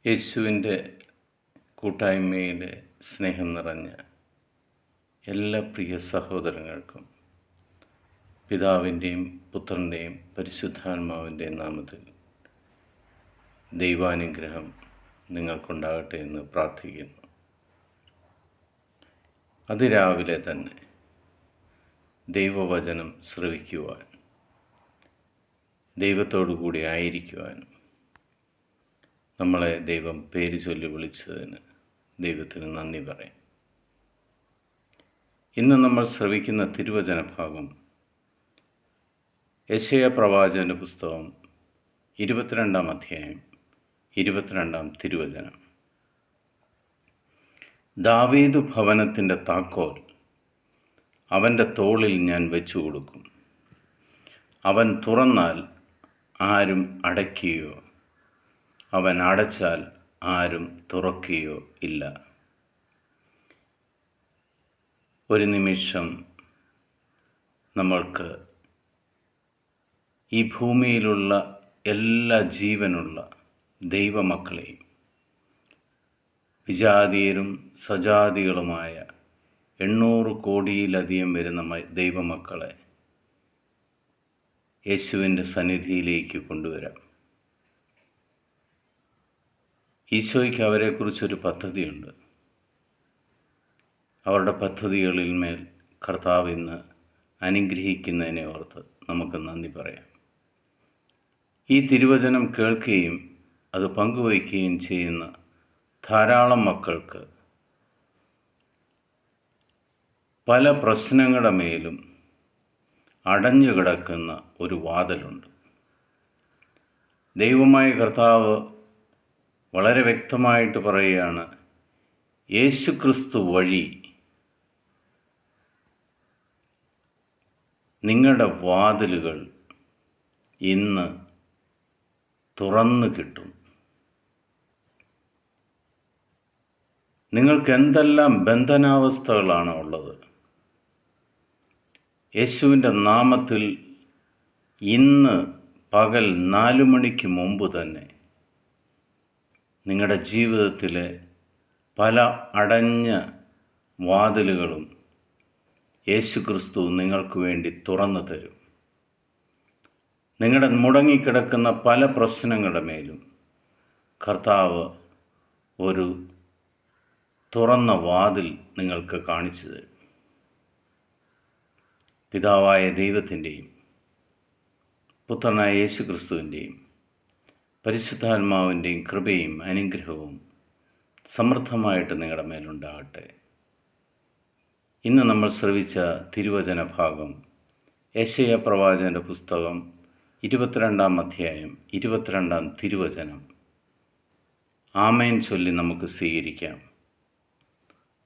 യേശുവിൻ്റെ കൂട്ടായ്മയിലെ സ്നേഹം നിറഞ്ഞ എല്ലാ പ്രിയ സഹോദരങ്ങൾക്കും പിതാവിൻ്റെയും പുത്രൻ്റെയും പരിശുദ്ധാത്മാവിൻ്റെയും നാമത്തിൽ ദൈവാനുഗ്രഹം നിങ്ങൾക്കുണ്ടാകട്ടെ എന്ന് പ്രാർത്ഥിക്കുന്നു. അതിരാവിലെ തന്നെ ദൈവവചനം ശ്രവിക്കുവാൻ, ദൈവത്തോടു കൂടി ആയിരിക്കുവാനും നമ്മളെ ദൈവം പേര് ചൊല്ലി വിളിച്ചതിന് ദൈവത്തിന് നന്ദി പറയാം. ഇന്ന് നമ്മൾ ശ്രവിക്കുന്ന തിരുവചന ഭാഗം യെശയ്യാ പ്രവാചകൻ്റെ പുസ്തകം 22-ാം അധ്യായം 22-ാം തിരുവചനം. ദാവീദ് ഭവനത്തിൻ്റെ താക്കോൽ അവൻ്റെ തോളിൽ ഞാൻ വെച്ചു കൊടുക്കും. അവൻ തുറന്നാൽ ആരും അടയ്ക്കുകയോ അവൻ അടച്ചാൽ ആരും തുറക്കുകയോ ഇല്ല. ഒരു നിമിഷം നമ്മൾക്ക് ഈ ഭൂമിയിലുള്ള എല്ലാ ജീവനുള്ള ദൈവമക്കളെയും വിജാതീയരും സജാതികളുമായ 800 കോടിയിലധികം വരുന്ന ദൈവമക്കളെ യേശുവിൻ്റെ സന്നിധിയിലേക്ക് കൊണ്ടുവരാം. ഈശോയ്ക്ക് അവരെക്കുറിച്ചൊരു പദ്ധതിയുണ്ട്. അവരുടെ പദ്ധതികളിൽ മേൽ കർത്താവ് ഇന്ന് അനുഗ്രഹിക്കുന്നതിനെ ഓർത്ത് നമുക്ക് നന്ദി പറയാം. ഈ തിരുവചനം കേൾക്കുകയും അത് പങ്കുവയ്ക്കുകയും ചെയ്യുന്ന ധാരാളം മക്കൾക്ക് പല പ്രശ്നങ്ങളുടെ മേലും അടഞ്ഞു കിടക്കുന്ന ഒരു വാതിലുണ്ട്. ദൈവമായ കർത്താവ് വളരെ വ്യക്തമായിട്ട് പറയുകയാണ്, യേശുക്രിസ്തു വഴി നിങ്ങളുടെ വാതിലുകൾ ഇന്ന് തുറന്നു കിട്ടും. നിങ്ങൾക്ക് എന്തെല്ലാം ബന്ധനാവസ്ഥകളാണ് ഉള്ളത്, യേശുവിൻ്റെ നാമത്തിൽ ഇന്ന് പകൽ 4 മണിക്ക് മുമ്പ് തന്നെ നിങ്ങളുടെ ജീവിതത്തിലെ പല അടഞ്ഞ വാതിലുകളും യേശുക്രിസ്തു നിങ്ങൾക്ക് വേണ്ടി തുറന്നു തരും. നിങ്ങളുടെ മുടങ്ങിക്കിടക്കുന്ന പല പ്രശ്നങ്ങളുടെ മേലും കർത്താവ് ഒരു തുറന്ന വാതിൽ നിങ്ങൾക്ക് കാണിച്ചു തരും. പിതാവായ ദൈവത്തിൻ്റെയും പുത്രനായ യേശുക്രിസ്തുവിൻ്റെയും പരിശുദ്ധാത്മാവിൻ്റെയും കൃപയും അനുഗ്രഹവും സമൃദ്ധമായിട്ട് നിങ്ങളുടെ മേലുണ്ടാകട്ടെ. ഇന്ന് നമ്മൾ ശ്രവിച്ച തിരുവചന ഭാഗം യെശയ്യാ പ്രവാചകൻ്റെ പുസ്തകം 22-ാം അധ്യായം 22-ാം തിരുവചനം. ആമേൻ ചൊല്ലി നമുക്ക് സ്വീകരിക്കാം.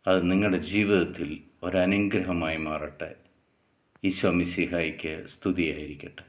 അത് നിങ്ങളുടെ ജീവിതത്തിൽ ഒരനുഗ്രഹമായി മാറട്ടെ. ഈശോ മിശിഹായ്ക്ക് സ്തുതിയായിരിക്കട്ടെ.